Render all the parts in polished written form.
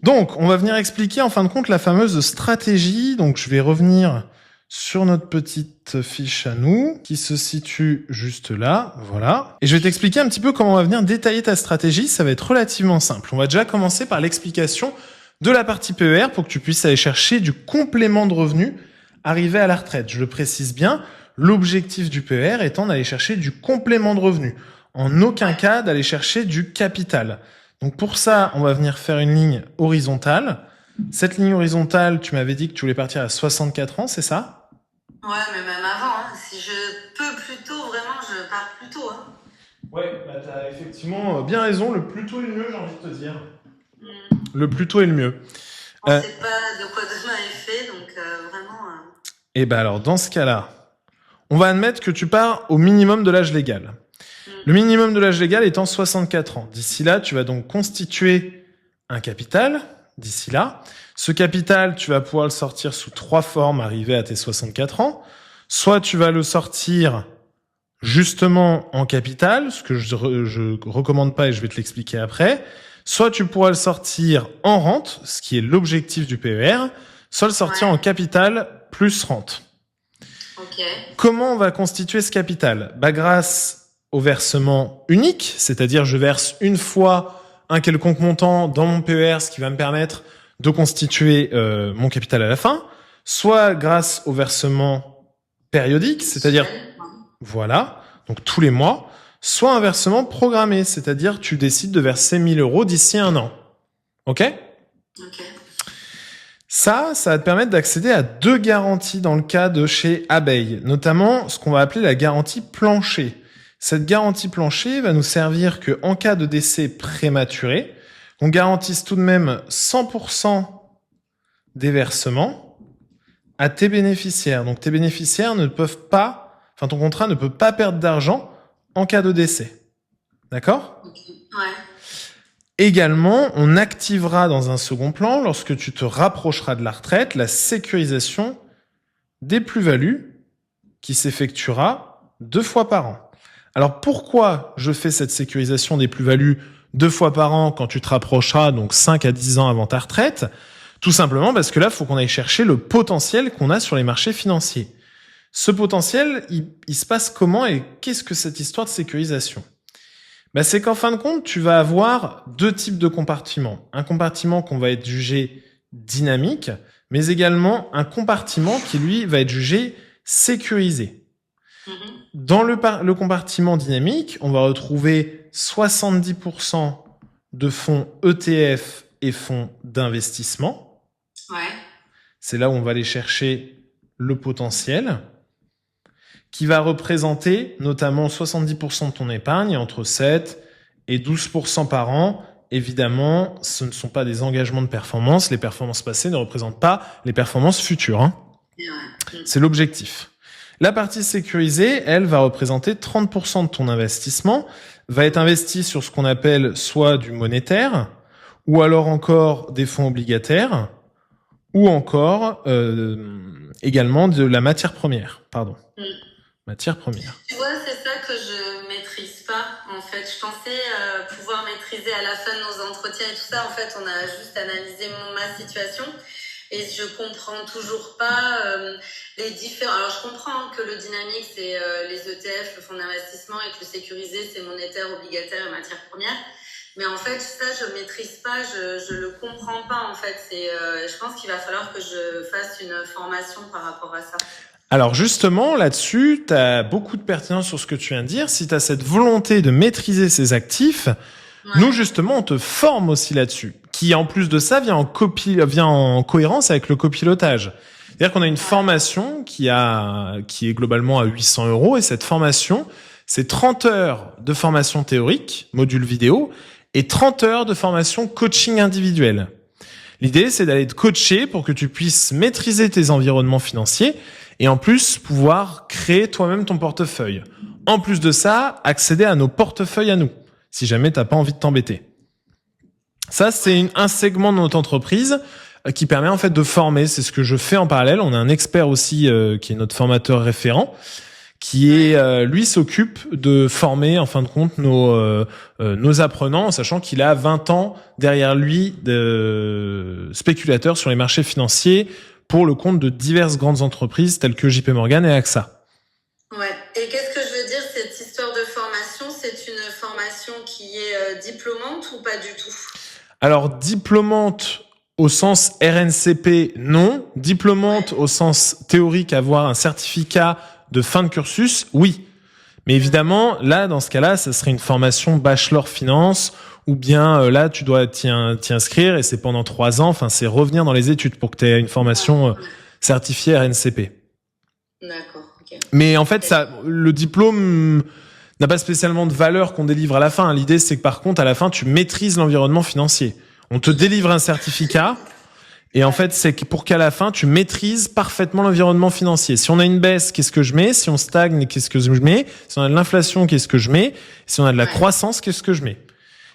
Donc, on va venir expliquer en fin de compte la fameuse stratégie. Donc, je vais revenir sur notre petite fiche à nous, qui se situe juste là, voilà. Et je vais t'expliquer un petit peu comment on va venir détailler ta stratégie. Ça va être relativement simple. On va déjà commencer par l'explication de la partie PER pour que tu puisses aller chercher du complément de revenus arrivé à la retraite. Je le précise bien, l'objectif du PER étant d'aller chercher du complément de revenus. En aucun cas d'aller chercher du capital. Donc pour ça, on va venir faire une ligne horizontale. Cette ligne horizontale, tu m'avais dit que tu voulais partir à 64 ans, c'est ça? Ouais, mais même avant, hein. Si je peux plus tôt, vraiment, je pars plus tôt. Hein. Ouais, bah t'as effectivement bien raison. Le plus tôt est le mieux, j'ai envie de te dire. Le plus tôt est le mieux. On sait pas de quoi demain est fait, donc vraiment... Et ben alors, dans ce cas-là, on va admettre que tu pars au minimum de l'âge légal. Le minimum de l'âge légal étant 64 ans. D'ici là, tu vas donc constituer un capital. D'ici là, ce capital, tu vas pouvoir le sortir sous 3 formes arrivé à tes 64 ans. Soit tu vas le sortir justement en capital, ce que je recommande pas et je vais te l'expliquer après. Soit tu pourras le sortir en rente, ce qui est l'objectif du PER. Soit le sortir en capital plus rente. Ok. Comment on va constituer ce capital? Bah, grâce au versement unique, c'est-à-dire je verse une fois un quelconque montant dans mon PER, ce qui va me permettre de constituer mon capital à la fin, soit grâce au versement périodique, c'est-à-dire voilà, donc tous les mois, soit un versement programmé, c'est-à-dire tu décides de verser 1 000 € d'ici 1 an. Ok? Ok. Ça va te permettre d'accéder à 2 garanties dans le cas de chez Abeille, notamment ce qu'on va appeler la garantie plancher. Cette garantie plancher va nous servir que en cas de décès prématuré, on garantisse tout de même 100% des versements à tes bénéficiaires. Donc tes bénéficiaires ne peuvent pas, enfin ton contrat ne peut pas perdre d'argent en cas de décès. D'accord ? Ouais. Également, on activera dans un second plan, lorsque tu te rapprocheras de la retraite, la sécurisation des plus-values qui s'effectuera 2 fois par an. Alors pourquoi je fais cette sécurisation des plus-values 2 fois par an quand tu te rapprocheras, donc 5 à 10 ans avant ta retraite? Tout simplement parce que là, il faut qu'on aille chercher le potentiel qu'on a sur les marchés financiers. Ce potentiel, il se passe comment et qu'est-ce que cette histoire de sécurisation? Bah, c'est qu'en fin de compte, tu vas avoir 2 types de compartiments. Un compartiment qu'on va être jugé dynamique, mais également un compartiment qui, lui, va être jugé sécurisé. Dans le compartiment dynamique, on va retrouver 70% de fonds ETF et fonds d'investissement. Ouais. C'est là où on va aller chercher le potentiel, qui va représenter notamment 70% de ton épargne et entre 7 et 12% par an. Évidemment, ce ne sont pas des engagements de performance. Les performances passées ne représentent pas les performances futures. Hein. Ouais. C'est l'objectif. La partie sécurisée, elle, va représenter 30% de ton investissement, va être investi sur ce qu'on appelle soit du monétaire, ou alors encore des fonds obligataires, ou encore également de la matière première. Pardon. Matière première. Tu vois, c'est ça que je maîtrise pas, en fait. Je pensais pouvoir maîtriser à la fin de nos entretiens et tout ça. En fait, on a juste analysé ma situation. Et je comprends toujours pas les différents... Alors, je comprends que le dynamique, c'est les ETF, le fonds d'investissement, et que le sécurisé, c'est monétaire, obligataire et matière première. Mais en fait, ça, je maîtrise pas, je le comprends pas, en fait. Je pense qu'il va falloir que je fasse une formation par rapport à ça. Alors justement, là-dessus, tu as beaucoup de pertinence sur ce que tu viens de dire. Si tu as cette volonté de maîtriser ces actifs, nous, justement, on te forme aussi là-dessus, qui, en plus de ça, vient en cohérence avec le copilotage. C'est-à-dire qu'on a une formation qui est globalement à 800 €, et cette formation, c'est 30 heures de formation théorique, module vidéo, et 30 heures de formation coaching individuel. L'idée, c'est d'aller te coacher pour que tu puisses maîtriser tes environnements financiers et en plus pouvoir créer toi-même ton portefeuille. En plus de ça, accéder à nos portefeuilles à nous, si jamais t'as pas envie de t'embêter. Ça, c'est un segment de notre entreprise qui permet en fait de former. C'est ce que je fais en parallèle. On a un expert aussi qui est notre formateur référent, qui est lui s'occupe de former en fin de compte nos apprenants, en sachant qu'il a 20 ans derrière lui de spéculateurs sur les marchés financiers pour le compte de diverses grandes entreprises telles que JP Morgan et AXA. Ouais. Et qu'est-ce que je veux dire, cette histoire de formation, c'est une formation qui est diplômante ou pas du tout? Alors diplômante au sens RNCP, non. Diplômante au sens théorique, avoir un certificat de fin de cursus, oui. Mais évidemment, là, dans ce cas-là, ça serait une formation bachelor finance, ou bien là, tu dois t'y inscrire et c'est pendant 3 ans. Enfin, c'est revenir dans les études pour que tu aies une formation certifiée RNCP. D'accord. Okay. Mais en fait, ça, le diplôme n'a pas spécialement de valeur qu'on délivre à la fin. L'idée, c'est que par contre, à la fin, tu maîtrises l'environnement financier. On te délivre un certificat. Et en fait, c'est pour qu'à la fin, tu maîtrises parfaitement l'environnement financier. Si on a une baisse, qu'est-ce que je mets? Si on stagne, qu'est-ce que je mets? Si on a de l'inflation, qu'est-ce que je mets? Si on a de la croissance, qu'est-ce que je mets?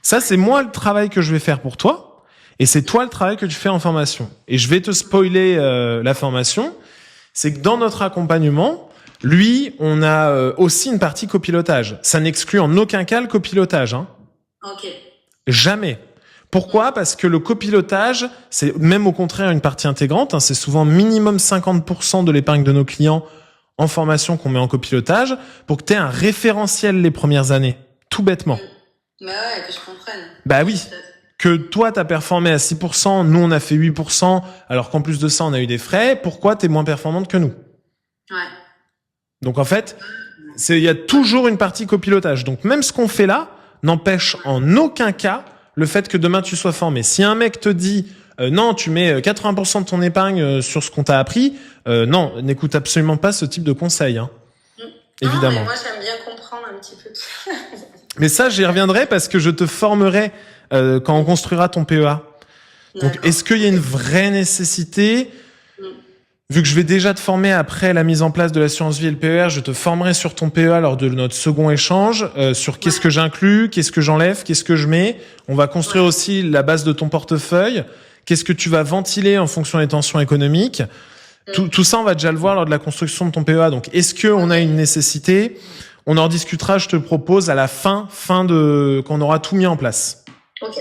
Ça, c'est moi le travail que je vais faire pour toi. Et c'est toi le travail que tu fais en formation. Et je vais te spoiler la formation. C'est que dans notre accompagnement, lui, on a aussi une partie copilotage. Ça n'exclut en aucun cas le copilotage. Hein. Ok. Jamais. Pourquoi? Parce que le copilotage, c'est même au contraire une partie intégrante. Hein, c'est souvent minimum 50% de l'épargne de nos clients en formation qu'on met en copilotage pour que tu aies un référentiel les premières années. Tout bêtement. Bah ouais, que je comprenne. Bah oui. Que toi, t'as performé à 6%, nous, on a fait 8%, alors qu'en plus de ça, on a eu des frais. Pourquoi t'es moins performante que nous? Ouais. Donc en fait, il y a toujours une partie copilotage. Donc même ce qu'on fait là n'empêche en aucun cas le fait que demain tu sois formé. Si un mec te dit non, tu mets 80% de ton épargne sur ce qu'on t'a appris, non, n'écoute absolument pas ce type de conseil. Hein. Évidemment. Non, mais moi j'aime bien comprendre un petit peu tout. Mais ça, j'y reviendrai parce que je te formerai quand on construira ton PEA. Donc, est-ce qu'il y a une vraie nécessité? Vu que je vais déjà te former après la mise en place de l'assurance vie et le PER, je te formerai sur ton PEA lors de notre second échange, sur qu'est-ce que j'inclus, qu'est-ce que j'enlève, qu'est-ce que je mets. On va construire aussi la base de ton portefeuille. Qu'est-ce que tu vas ventiler en fonction des tensions économiques. Tout ça, on va déjà le voir lors de la construction de ton PEA. Donc, est-ce qu'on a une nécessité? On en discutera, je te le propose, à la fin quand on aura tout mis en place. Ok.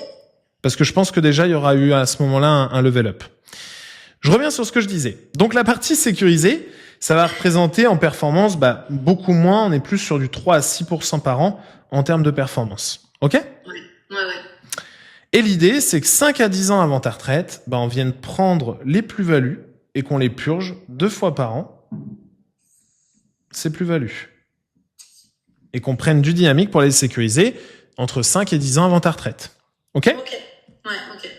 Parce que je pense que déjà, il y aura eu à ce moment-là un level up. Je reviens sur ce que je disais. Donc, la partie sécurisée, ça va représenter en performance beaucoup moins. On est plus sur du 3 à 6% par an en termes de performance. OK? Ouais. Et l'idée, c'est que 5 à 10 ans avant ta retraite, on vienne prendre les plus-values et qu'on les purge 2 fois par an. Ces plus-values. Et qu'on prenne du dynamique pour les sécuriser entre 5 et 10 ans avant ta retraite. OK? Ok. Ouais, ok.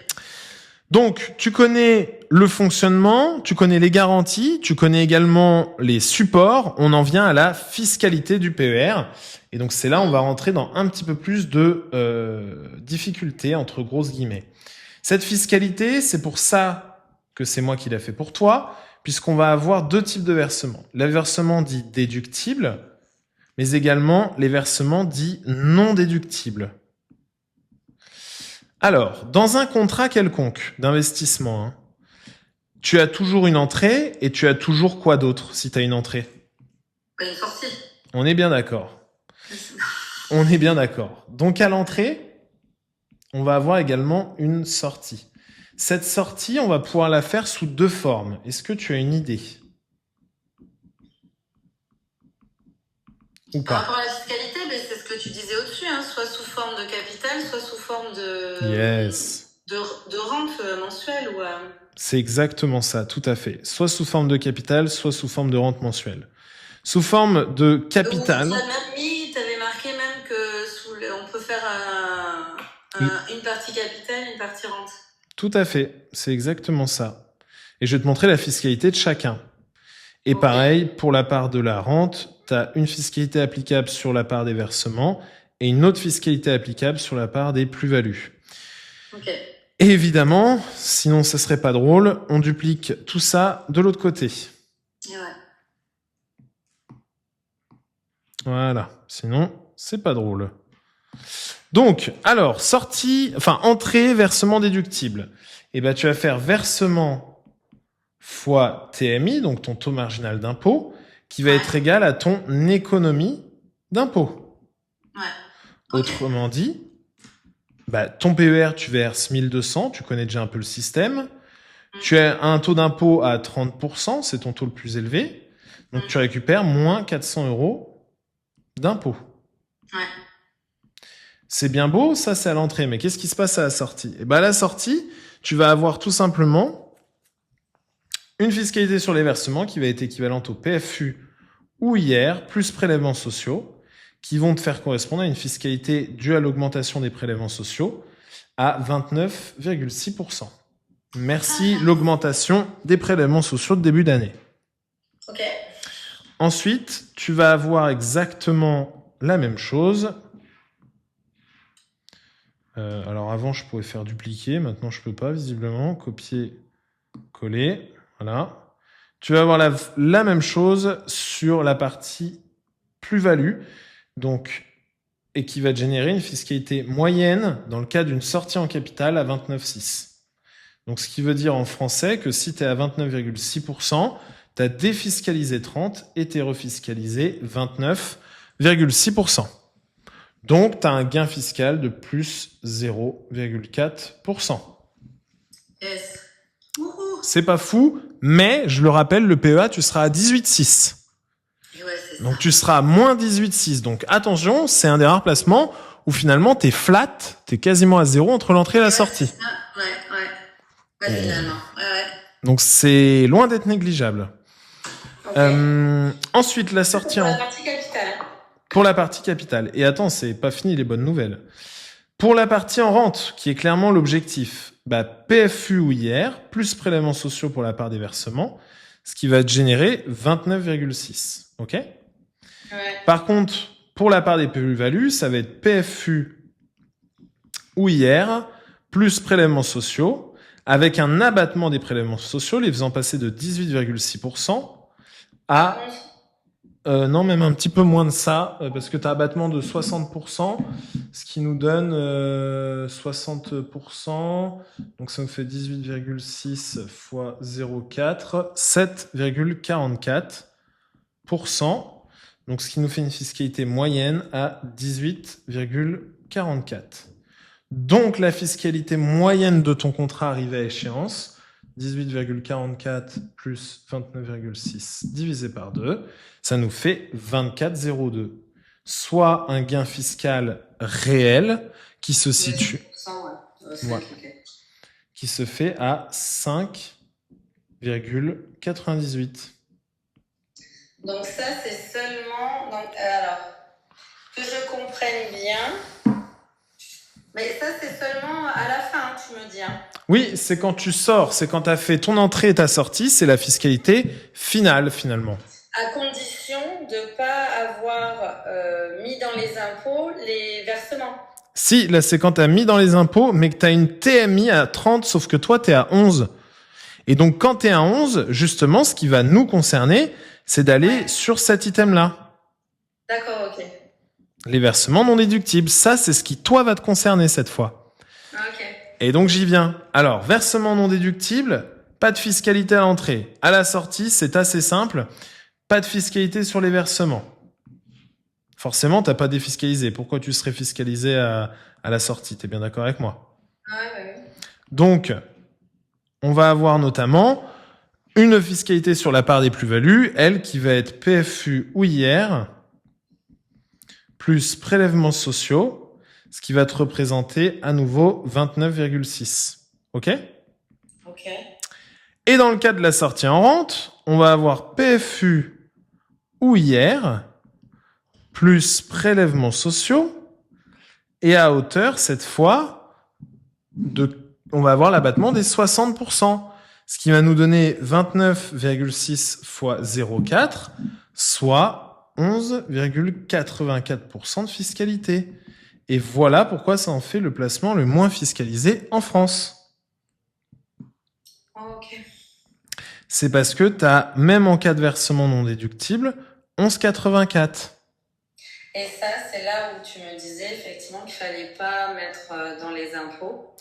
Donc, tu connais le fonctionnement, tu connais les garanties, tu connais également les supports. On en vient à la fiscalité du PER. Et donc, c'est là on va rentrer dans un petit peu plus de difficultés, entre grosses guillemets. Cette fiscalité, c'est pour ça que c'est moi qui l'ai fait pour toi, puisqu'on va avoir 2 types de versements. Les versements dits déductibles, mais également les versements dits non déductibles. Alors, dans un contrat quelconque d'investissement, tu as toujours une entrée et tu as toujours quoi d'autre si tu as une entrée? Une sortie. On est bien d'accord. On est bien d'accord. Donc à l'entrée, on va avoir également une sortie. Cette sortie, on va pouvoir la faire sous 2 formes. Est-ce que tu as une idée? Ou pas? Par rapport à la fiscalité, c'est ce que tu disais au-dessus, soit sous forme de capital, soit sous forme de rente mensuelle. C'est exactement ça, tout à fait. Soit sous forme de capital, soit sous forme de rente mensuelle. Sous forme de capital... Tu avais marqué même que on peut faire une partie capital, une partie rente. Tout à fait, c'est exactement ça. Et je vais te montrer la fiscalité de chacun. Et pareil, pour la part de la rente, tu as une fiscalité applicable sur la part des versements et une autre fiscalité applicable sur la part des plus-values. Ok. Et évidemment, sinon ça serait pas drôle, on duplique tout ça de l'autre côté. Ouais. Voilà, sinon c'est pas drôle. Donc, alors, entrée, versement déductible. Tu vas faire versement fois TMI, donc ton taux marginal d'impôt. qui va Ouais. être égal à ton économie d'impôt. Ouais. Ok. Autrement dit, bah, ton PER, tu verses 1200, tu connais déjà un peu le système. Tu as un taux d'impôt à 30%, c'est ton taux le plus élevé. Donc, tu récupères moins 400 € d'impôt. Ouais. C'est bien beau, ça c'est à l'entrée, mais qu'est-ce qui se passe à la sortie? Eh ben, à la sortie, tu vas avoir tout simplement une fiscalité sur les versements qui va être équivalente au PFU ou IR, plus prélèvements sociaux, qui vont te faire correspondre à une fiscalité due à l'augmentation des prélèvements sociaux à 29,6%. Merci l'augmentation des prélèvements sociaux de début d'année. Ok. Ensuite, tu vas avoir exactement la même chose. Alors avant, je pouvais faire dupliquer. Maintenant, je peux pas, visiblement. Copier, coller. Voilà. Tu vas avoir la même chose sur la partie plus-value. Donc, et qui va te générer une fiscalité moyenne dans le cas d'une sortie en capital à 29,6. Donc, ce qui veut dire en français que si tu es à 29,6%, tu as défiscalisé 30 et tu es refiscalisé 29,6%. Donc, tu as un gain fiscal de plus 0,4%. Yes. C'est pas fou, mais je le rappelle, le PEA, tu seras à 18,6. Et ouais, c'est Donc, ça. tu seras à moins 18,6. Donc, attention, c'est un des rares placements où finalement, tu es flat, tu es quasiment à zéro entre l'entrée et la sortie. C'est ça. Ouais. Ouais, finalement. Ouais. Donc, c'est loin d'être négligeable. Ok. Ensuite, la sortie Pour en... la partie capitale. Pour la partie capitale. Et attends, c'est pas fini les bonnes nouvelles. Pour la partie en rente, qui est clairement l'objectif, bah, PFU ou IR, plus prélèvements sociaux pour la part des versements, ce qui va te générer 29,6. OK? Ouais. Par contre, pour la part des plus-values, ça va être PFU ou IR, plus prélèvements sociaux, avec un abattement des prélèvements sociaux, les faisant passer de 18,6% à... non, même un petit peu moins de ça, parce que tu as abattement de 60%, ce qui nous donne 60%, donc ça nous fait 18,6 fois 0,4, 7,44%, donc ce qui nous fait une fiscalité moyenne à 18,44. Donc la fiscalité moyenne de ton contrat arrive à échéance, 18,44 plus 29,6 divisé par 2, ça nous fait 24,02. Soit un gain fiscal réel qui se situe, Ouais. qui se fait à 5,98. Donc ça, c'est seulement... Donc, alors, que je comprenne bien... Mais ça, c'est seulement à la fin, tu me dis. Hein. Oui, c'est quand tu sors, c'est quand tu as fait ton entrée et ta sortie, c'est la fiscalité finale finalement. À condition de ne pas avoir mis dans les impôts les versements. Si, là c'est quand tu as mis dans les impôts, mais que tu as une TMI à 30, sauf que toi tu es à 11. Et donc quand tu es à 11, justement, ce qui va nous concerner, c'est d'aller sur cet item-là. D'accord, ok. Les versements non déductibles, ça c'est ce qui toi va te concerner cette fois. Ok. Et donc j'y viens. Alors, versement non déductible, pas de fiscalité à l'entrée. À la sortie, c'est assez simple, pas de fiscalité sur les versements. Forcément, t'as pas défiscalisé. Pourquoi tu serais fiscalisé à la sortie? T'es bien d'accord avec moi? Ouais. Donc, on va avoir notamment une fiscalité sur la part des plus-values, elle qui va être PFU ou IR, plus prélèvements sociaux, ce qui va te représenter à nouveau 29,6. OK? Ok. Et dans le cas de la sortie en rente, on va avoir PFU ou IR, plus prélèvements sociaux, et à hauteur, cette fois, on va avoir l'abattement des 60%, ce qui va nous donner 29,6 fois 0,4, soit 11,84% de fiscalité. Et voilà pourquoi ça en fait le placement le moins fiscalisé en France. Ok. C'est parce que tu as, même en cas de versement non déductible, 11,84. Et ça, c'est là où tu me disais effectivement qu'il fallait pas mettre dans les impôts.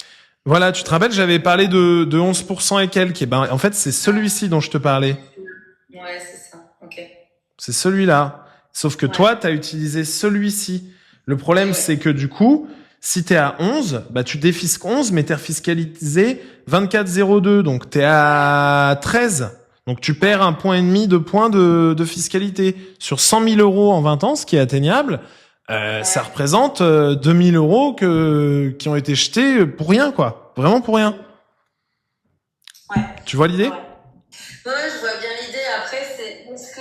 Voilà, tu te rappelles, j'avais parlé de 11% et quelques. Et ben, en fait, c'est celui-ci dont je te parlais. Ouais, c'est ça. Ok. C'est celui-là. Sauf que Ouais. toi, tu as utilisé celui-ci. Le problème, Ouais. c'est que du coup, si tu es à 11, bah tu défisques 11, mais tu es fiscalisé 24,02. Donc, tu es à 13. Donc, tu perds 1,5 point de points de fiscalité. Sur 100 000 euros en 20 ans, ce qui est atteignable, ça représente 2 000 euros qui ont été jetés pour rien, quoi. Vraiment pour rien. Ouais. Tu vois l'idée? Ouais, je vois bien l'idée. Après, est-ce que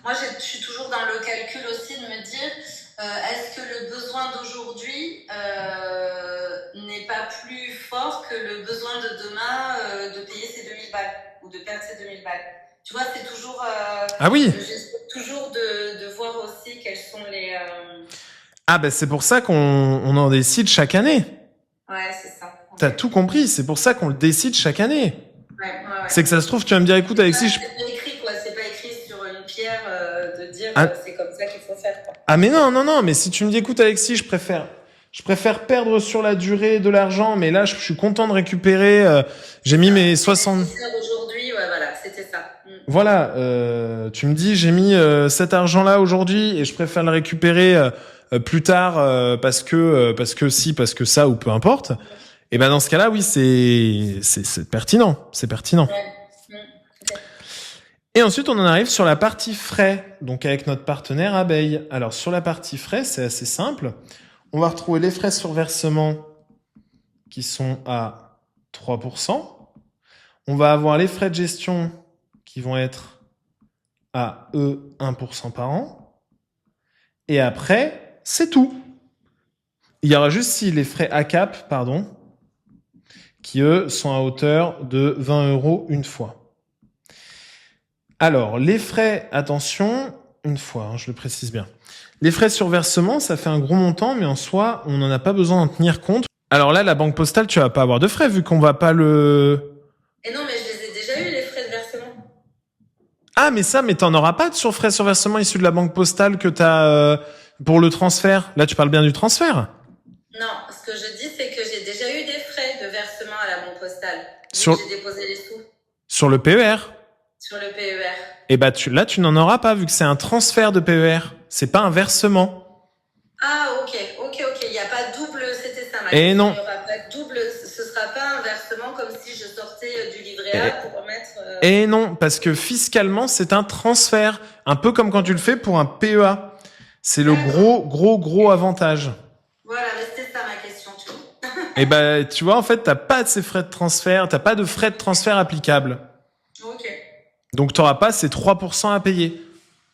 moi, je suis toujours dans le calcul aussi de me dire, est-ce que le besoin d'aujourd'hui n'est pas plus fort que le besoin de demain de payer ces 2000 balles ou de perdre ces 2000 balles? Tu vois, c'est toujours. Ah oui. J'essaie toujours de voir aussi quels sont les. Ah ben c'est pour ça qu'on en décide chaque année. Ouais, c'est ça. T'as tout compris. C'est pour ça qu'on le décide chaque année. Ouais. C'est que ça se trouve, tu vas me dire, écoute, Alexis, C'est pas écrit, quoi. C'est pas écrit sur une pierre de dire c'est comme ça qu'il faut faire, quoi. Ah mais non. Mais si tu me dis, écoute, Alexis, je préfère perdre sur la durée de l'argent, mais là, je suis content de récupérer. J'ai mis mes 60. Aujourd'hui, ouais, voilà, c'était ça. Voilà. Tu me dis, j'ai mis cet argent-là aujourd'hui et je préfère le récupérer plus tard parce que ça ou peu importe. Et ben dans ce cas-là, oui, c'est pertinent. C'est pertinent. Ouais. Et ensuite, on en arrive sur la partie frais, donc avec notre partenaire Abeille. Alors, sur la partie frais, c'est assez simple. On va retrouver les frais sur versement qui sont à 3%. On va avoir les frais de gestion qui vont être à 1% par an. Et après, c'est tout. Il y aura juste les frais ACAP, qui eux sont à hauteur de 20 € une fois. Alors, les frais, attention, une fois, je le précise bien. Les frais sur versement, ça fait un gros montant, mais en soi, on n'en a pas besoin d'en tenir compte. Alors là, la banque postale, tu vas pas avoir de frais vu qu'on va pas le... Et non, mais je les ai déjà eu, les frais de versement. Ah, mais t'en auras pas sur frais sur versement issus de la banque postale que t'as pour le transfert. Là, tu parles bien du transfert. Non, ce que je dis, c'est que j'ai déjà eu des frais de versement à la banque postale. J'ai déposé les sous. Sur le PER. Sur le PER. Et bah là, tu n'en auras pas vu que c'est un transfert de PER. C'est pas un versement. Ah, ok. Il n'y a pas double, c'était ça ma question. Et non. Il n'y aura pas double, ce sera pas un versement comme si je sortais du livret A pour remettre... Et non, parce que fiscalement, c'est un transfert. Un peu comme quand tu le fais pour un PEA. C'est le gros avantage. Voilà, mais c'était ça ma question, tu vois. Et bah, tu vois, en fait, t'as pas de ces frais de transfert, t'as pas de frais de transfert applicables. Ok. Donc, t'auras pas ces 3% à payer.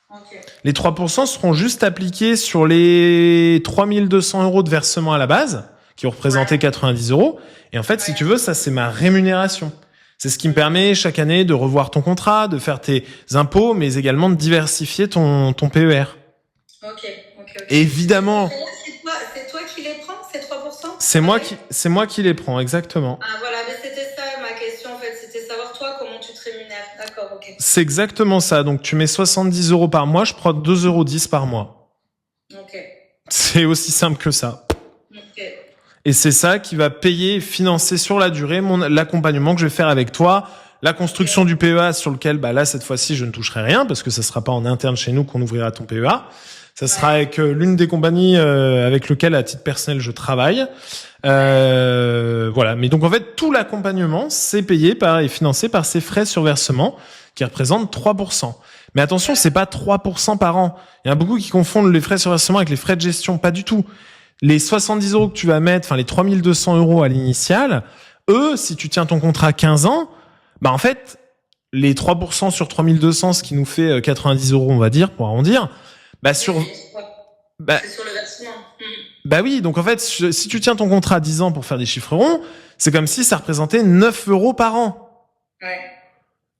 Ok. Les 3% seront juste appliqués sur les 3200 € de versement à la base, qui ont représenté 90 €. Et en fait, si tu veux, ça, c'est ma rémunération. C'est ce qui me permet chaque année de revoir ton contrat, de faire tes impôts, mais également de diversifier ton PER. Ok. Évidemment. C'est toi qui les prends, ces 3%? C'est moi qui les prends, exactement. Ah voilà, mais c'était ça ma question en fait, c'était savoir toi comment tu te rémunères. D'accord, ok. C'est exactement ça. Donc tu mets 70 € par mois, je prends 2,10 € par mois. Ok. C'est aussi simple que ça. Ok. Et c'est ça qui va payer et financer sur la durée l'accompagnement que je vais faire avec toi, la construction du PEA sur lequel, là, cette fois-ci, je ne toucherai rien parce que ça sera pas en interne chez nous qu'on ouvrira ton PEA. Ça sera avec l'une des compagnies avec lesquelles, à titre personnel, je travaille. Voilà. Mais donc, en fait, tout l'accompagnement, c'est payé et financé par ces frais sur versement qui représentent 3%. Mais attention, c'est pas 3% par an. Il y en a beaucoup qui confondent les frais sur versement avec les frais de gestion. Pas du tout. Les 70 € que tu vas mettre, les 3200 € à l'initiale, eux, si tu tiens ton contrat 15 ans, en fait, les 3% sur 3200, ce qui nous fait 90 €, on va dire, pour arrondir, c'est sur le versement. Oui, donc en fait, si tu tiens ton contrat à 10 ans pour faire des chiffres ronds, c'est comme si ça représentait 9 € par an. Ouais.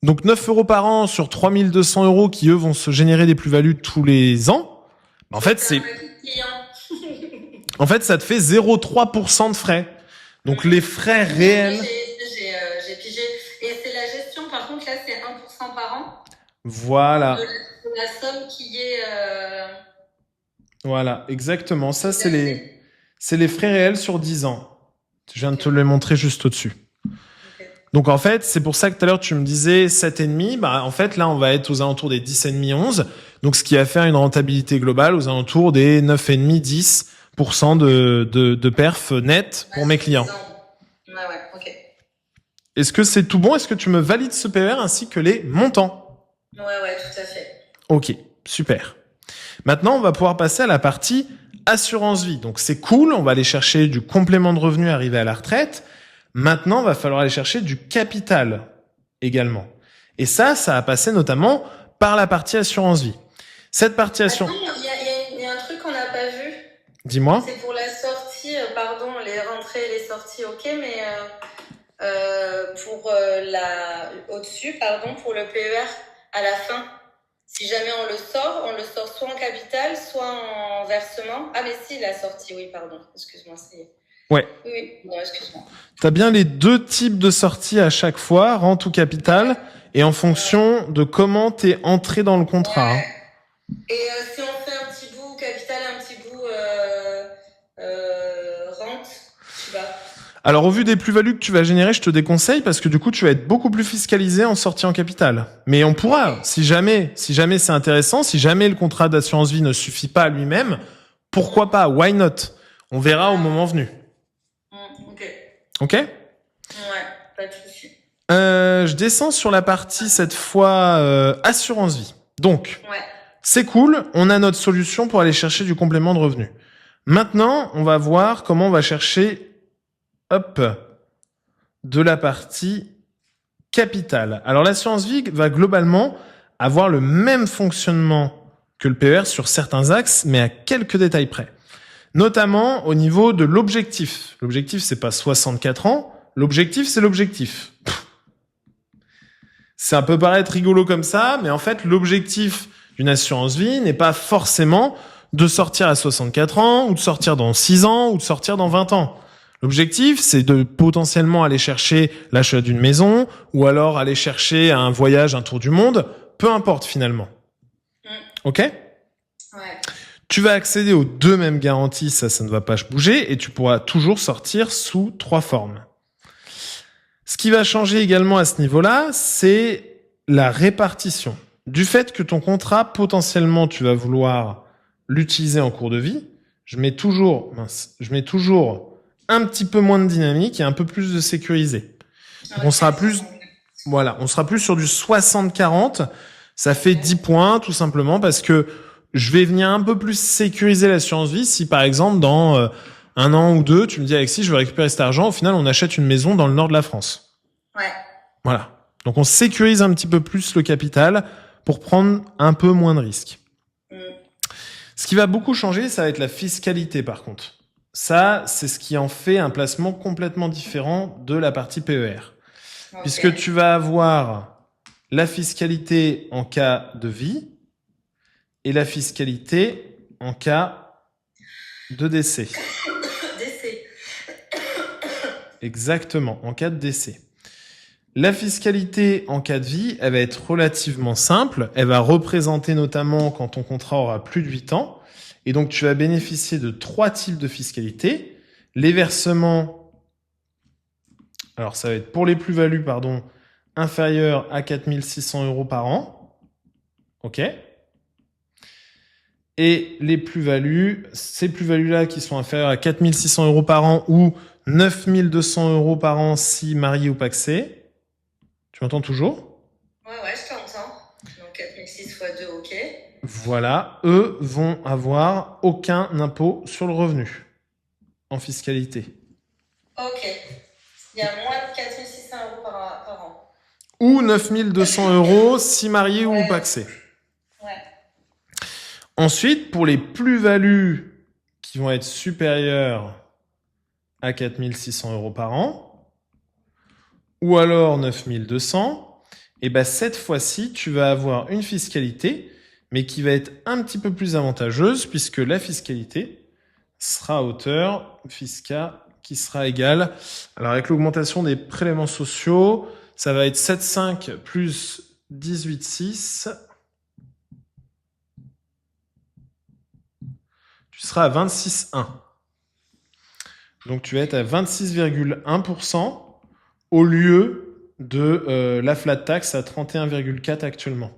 Donc 9 € par an sur 3200 € qui, eux, vont se générer des plus-values tous les ans. En fait, ça te fait 0,3% de frais. Donc les frais réels... J'ai pigé. Et c'est la gestion, par contre, là, c'est 1% par an. Voilà. De la somme qui est... Voilà, exactement. Ça, c'est les frais réels sur 10 ans. Je viens de te les montrer juste au-dessus. Donc en fait, c'est pour ça que tout à l'heure tu me disais 7,5. Bah en fait là on va être aux alentours des 10,5, 11. Donc ce qui va faire une rentabilité globale aux alentours des 9,5, 10% de perf net pour mes clients. Ouais, ok. Est-ce que c'est tout bon? Est-ce que tu me valides ce PER ainsi que les montants? Ouais, tout à fait. Ok, super. Maintenant, on va pouvoir passer à la partie assurance vie. Donc c'est cool, on va aller chercher du complément de revenu arrivé à la retraite. Maintenant, il va falloir aller chercher du capital également. Et ça va passer notamment par la partie assurance vie. Cette partie assurance... Il y a un truc qu'on n'a pas vu. Dis-moi. C'est pour la sortie, pardon, les rentrées et les sorties, ok, mais pour au-dessus, pardon, pour le PER à la fin. Si jamais on le sort soit en capital, soit en versement. Ah mais si, la sortie, oui, pardon, excuse-moi, c'est... Ouais. Oui, non, excuse-moi. T'as bien les deux types de sorties à chaque fois, rente ou capital, et en fonction de comment t'es entré dans le contrat. Ouais. Et si on fait un petit bout capital, un petit bout rente, tu vois. Alors au vu des plus-values que tu vas générer, je te déconseille parce que du coup tu vas être beaucoup plus fiscalisé en sortie en capital. Mais on pourra, si jamais c'est intéressant, si jamais le contrat d'assurance vie ne suffit pas à lui-même, pourquoi pas, why not? On verra au moment venu. Ok? Ouais, pas de souci. Je descends sur la partie cette fois assurance vie. Donc, c'est cool, on a notre solution pour aller chercher du complément de revenu. Maintenant, on va voir comment on va chercher de la partie capital. Alors l'assurance vie va globalement avoir le même fonctionnement que le PER sur certains axes, mais à quelques détails près. Notamment au niveau de l'objectif. L'objectif, c'est pas 64 ans. L'objectif, c'est l'objectif. Ça peut paraître rigolo comme ça, mais en fait, l'objectif d'une assurance vie n'est pas forcément de sortir à 64 ans, ou de sortir dans 6 ans, ou de sortir dans 20 ans. L'objectif, c'est de potentiellement aller chercher l'achat d'une maison, ou alors aller chercher un voyage, un tour du monde, peu importe finalement. Ok ? Ouais. Tu vas accéder aux deux mêmes garanties, ça ne va pas bouger, et tu pourras toujours sortir sous 3 formes. Ce qui va changer également à ce niveau-là, c'est la répartition. Du fait que ton contrat, potentiellement, tu vas vouloir l'utiliser en cours de vie, je mets toujours un petit peu moins de dynamique et un peu plus de sécurisé. Donc on sera plus sur du 60-40. Ça fait 10 points, tout simplement, parce que je vais venir un peu plus sécuriser l'assurance vie si, par exemple, dans 1 an ou 2, tu me dis, Alexis, je veux récupérer cet argent. Au final, on achète une maison dans le nord de la France. Ouais. Voilà. Donc, on sécurise un petit peu plus le capital pour prendre un peu moins de risques. Ce qui va beaucoup changer, ça va être la fiscalité, par contre. Ça, c'est ce qui en fait un placement complètement différent de la partie PER. Okay. Puisque tu vas avoir la fiscalité en cas de vie et la fiscalité en cas de décès. Décès. Exactement, en cas de décès. La fiscalité en cas de vie, elle va être relativement simple. Elle va représenter notamment quand ton contrat aura plus de 8 ans. Et donc, tu vas bénéficier de 3 types de fiscalité. Les versements, alors ça va être pour les plus-values, inférieurs à 4 600 € par an. OK ? Et les plus-values, ces plus-values-là qui sont inférieures à 4 600 € par an ou 9 200 € par an si marié ou pacsé. Tu m'entends toujours ? Ouais, je t'entends. Donc 4006 x 2, ok. Voilà, eux vont avoir aucun impôt sur le revenu en fiscalité. Ok. Il y a moins de 4 600 € par an. Ou 9 200 € si marié ou pacsé. Ouais. Ensuite, pour les plus-values qui vont être supérieures à 4 600 € par an, ou alors 9 200, et ben cette fois-ci, tu vas avoir une fiscalité, mais qui va être un petit peu plus avantageuse, puisque la fiscalité sera à hauteur fiscale qui sera égale. Alors avec l'augmentation des prélèvements sociaux, ça va être 7,5 plus 18,6. Tu seras à 26,1. Donc tu vas être à 26,1% au lieu de la flat tax à 31,4 actuellement.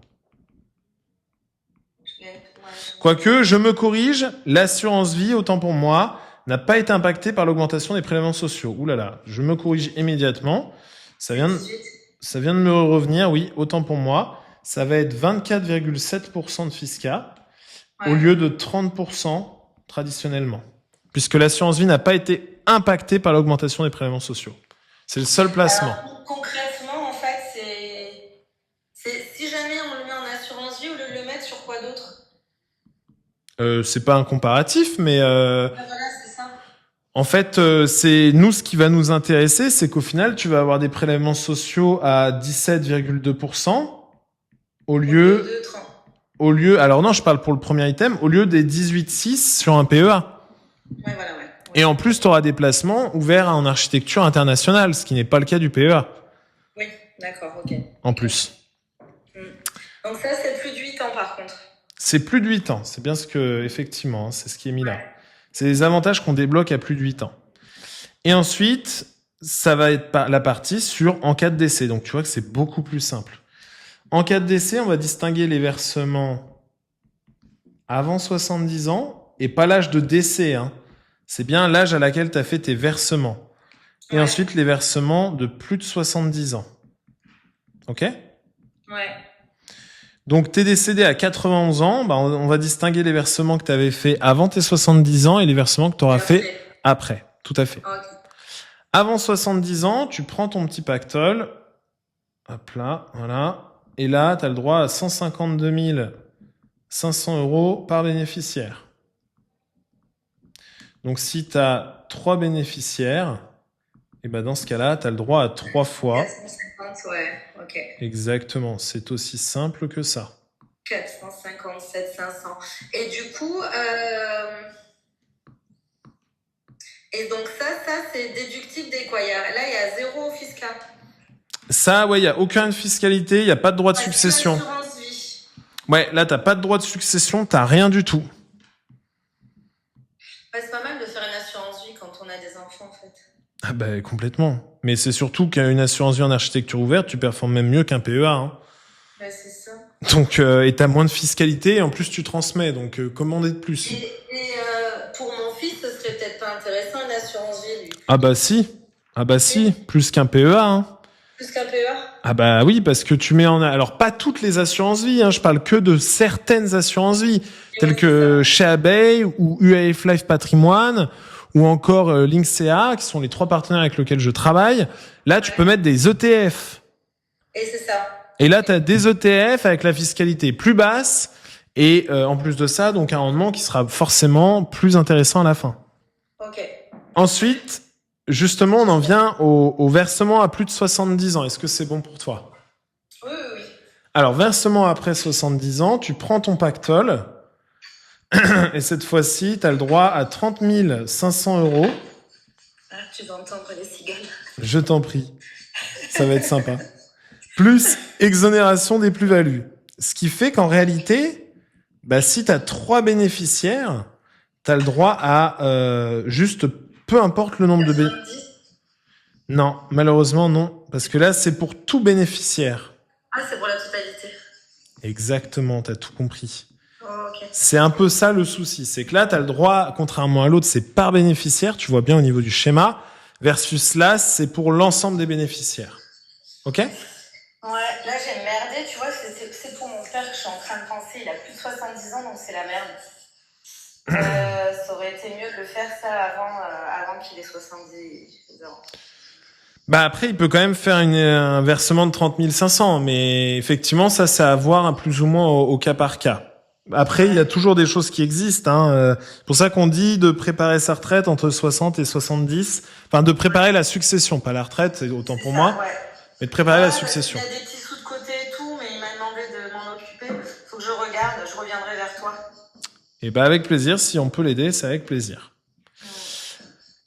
Quoique, je me corrige, l'assurance vie, autant pour moi, n'a pas été impactée par l'augmentation des prélèvements sociaux. Ouh là là, je me corrige immédiatement. Ça vient de me revenir, oui, autant pour moi. Ça va être 24,7% de fiscal au lieu de 30% traditionnellement. Puisque l'assurance vie n'a pas été impactée par l'augmentation des prélèvements sociaux. C'est le seul placement. Alors, concrètement, en fait, c'est si jamais on le met en assurance vie, au lieu de le mettre sur quoi d'autre? C'est pas un comparatif, mais Voilà, c'est ça. en fait, c'est nous ce qui va nous intéresser, c'est qu'au final, tu vas avoir des prélèvements sociaux à 17,2% au lieu, alors non, je parle pour le premier item, au lieu des 18,6 sur un PEA. Ouais, voilà, ouais. Et en plus, tu auras des placements ouverts en architecture internationale, ce qui n'est pas le cas du PEA. Oui, d'accord, ok. En plus. Donc ça, c'est plus de 8 ans par contre. C'est plus de 8 ans. C'est bien ce que, effectivement, c'est ce qui est mis là. C'est les avantages qu'on débloque à plus de 8 ans. Et ensuite, ça va être la partie sur en cas de décès. Donc, tu vois que c'est beaucoup plus simple. En cas de décès, on va distinguer les versements avant 70 ans et pas l'âge de décès, hein. C'est bien l'âge à laquelle tu as fait tes versements. Et ensuite, les versements de plus de 70 ans. OK ? Ouais. Donc, tu es décédé à 91 ans, bah, on va distinguer les versements que tu avais fait avant tes 70 ans et les versements que tu auras fait après. Tout à fait. Okay. Avant 70 ans, tu prends ton petit pactole. Hop là, voilà. Et là, tu as le droit à 152 500 € par bénéficiaire. Donc, si tu as 3 bénéficiaires, et ben dans ce cas-là, tu as le droit à 3 fois. 450, ouais, ok. Exactement, c'est aussi simple que ça. 457 500. Et du coup, et donc ça c'est déductible des quoi? Là, il y a 0 fiscal. Ça, ouais, il n'y a aucune fiscalité, il n'y a pas de droit de succession. Assurance vie. Ouais, là, tu n'as pas de droit de succession, tu n'as rien du tout. Ouais, c'est pas mal de faire une assurance vie quand on a des enfants, en fait. Ah bah, complètement. Mais c'est surtout qu'une assurance vie en architecture ouverte, tu performes même mieux qu'un PEA. Hein. Ouais, c'est ça. Donc, et t'as moins de fiscalité, et en plus, tu transmets. Donc, commandez de plus. Et pour mon fils, ce serait peut-être pas intéressant une assurance vie, lui. Ah bah si. Ah bah si. Plus qu'un PEA. Hein. Plus qu'un PEA? Ah bah oui, parce que tu mets en... Alors, pas toutes les assurances vie, hein, je parle que de certaines assurances vie, telles que chez Abeille ou UAF Life Patrimoine, ou encore Linksea, qui sont les 3 partenaires avec lesquels je travaille. Là, tu peux mettre des ETF. Et c'est ça. Et là, tu as des ETF avec la fiscalité plus basse, et en plus de ça, donc un rendement qui sera forcément plus intéressant à la fin. Ok. Ensuite... Justement, on en vient au versement à plus de 70 ans. Est-ce que c'est bon pour toi? Oui. Alors, versement après 70 ans, tu prends ton pactole et cette fois-ci, tu as le droit à 30 500 €. Ah, tu vas entendre les cigales. Je t'en prie. Ça va être sympa. Plus exonération des plus-values. Ce qui fait qu'en réalité, bah, si tu as 3 bénéficiaires, tu as le droit à juste... Peu importe le nombre de bénéficiaires. Non, malheureusement, non. Parce que là, c'est pour tout bénéficiaire. Ah, c'est pour la totalité. Exactement, t'as tout compris. Oh, ok. C'est un peu ça le souci. C'est que là, t'as le droit, contrairement à l'autre, c'est par bénéficiaire. Tu vois bien au niveau du schéma. Versus là, c'est pour l'ensemble des bénéficiaires. Ok? Ouais, là, j'ai merdé. Tu vois, c'est pour mon père que je suis en train de penser. Il a plus de 70 ans, donc c'est la merde. Ça aurait été mieux de le faire ça avant qu'il ait 70 ans. Bah après, il peut quand même faire un versement de 30 500, mais effectivement, ça, c'est à voir plus ou moins au cas par cas. Après, il y a toujours des choses qui existent. Hein. C'est pour ça qu'on dit de préparer sa retraite entre 60 et 70. Enfin, de préparer la succession, pas la retraite, c'est autant pour moi, mais de préparer la succession. Il y a des petits sous de côté et tout, mais il m'a demandé de m'en occuper. Faut que je regarde, je reviendrai vers toi. Et bah avec plaisir, si on peut l'aider, c'est avec plaisir.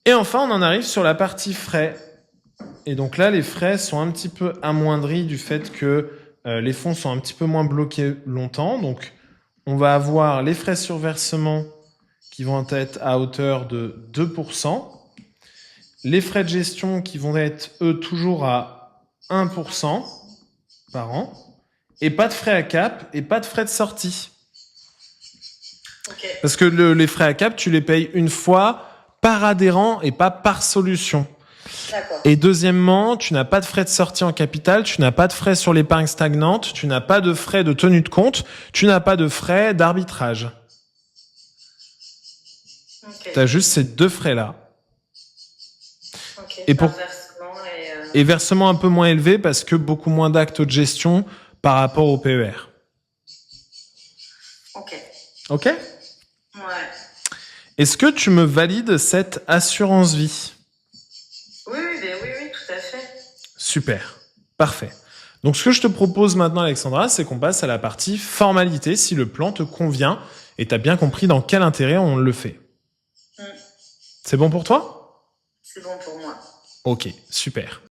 Et enfin, on en arrive sur la partie frais. Et donc là, les frais sont un petit peu amoindris du fait que les fonds sont un petit peu moins bloqués longtemps. Donc, on va avoir les frais sur versement qui vont être à hauteur de 2%. Les frais de gestion qui vont être, eux, toujours à 1% par an, et pas de frais à cap, et pas de frais de sortie. Ok. Parce que les frais à cap, tu les payes une fois par adhérent et pas par solution. D'accord. Et deuxièmement, tu n'as pas de frais de sortie en capital, tu n'as pas de frais sur l'épargne stagnante, tu n'as pas de frais de tenue de compte, tu n'as pas de frais d'arbitrage. Ok. Tu as juste ces 2 frais-là. Ok. Et Par pour- versement Et versement un peu moins élevé parce que beaucoup moins d'actes de gestion par rapport au PER. Ok. Ok ? Ouais. Est-ce que tu me valides cette assurance vie ? Oui, tout à fait. Super. Parfait. Donc, ce que je te propose maintenant, Alexandra, c'est qu'on passe à la partie formalité, si le plan te convient et tu as bien compris dans quel intérêt on le fait. Mm. C'est bon pour toi ? C'est bon pour moi. Ok, super.